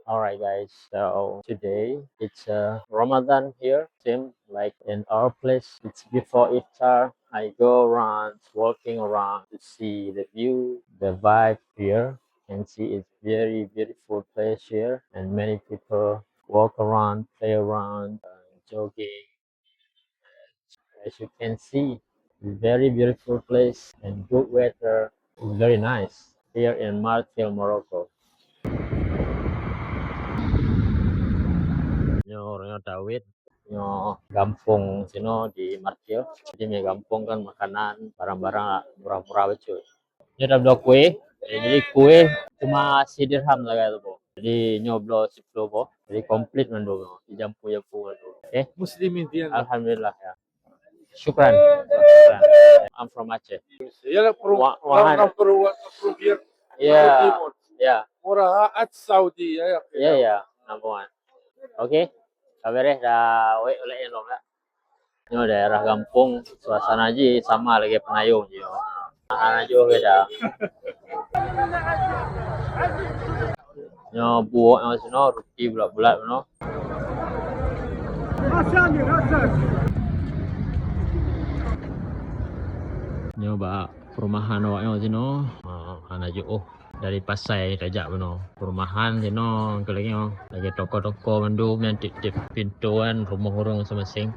Alright guys, so today it's Ramadan here, same like in our place. It's before iftar. I go around, walking around to see the view, the vibe here. And see it's very beautiful place here, and many people walk around, play around, jogging. As you can see, very beautiful place and good weather. Very nice here in Martil, Morocco. Nyo Dawit, nyo gampung sino di Martil. Jadi may gampung kan makanan, barang-barang murah-murah cuy. Nyo udah beli kue, jadi kue cuma si dirham lah kayak po. Jadi nyo beli si po, jadi komplit mendo, dijampu-jampu mendo. Muslimin diyan. Alhamdulillah ya. Syukran. Syukran. I'm from Aceh. يلا Wahan. بروفير Yeah, yeah, مراعاة السعودية يا أخي. yeah, yeah. Number one. Oke, kabarnya dah oleh elok ya. Ini daerah kampung, suasana aja sama lagi penayung je. Anak juga beda. Nyo buat nyo sino rupi bulat-bulat no. Nyoba perumahan awaknya sino. Anak juga dari Pasai rajak beno. Perumahan sino lagi toko-toko mandu nanti di pintuan rumah orang masing-masing.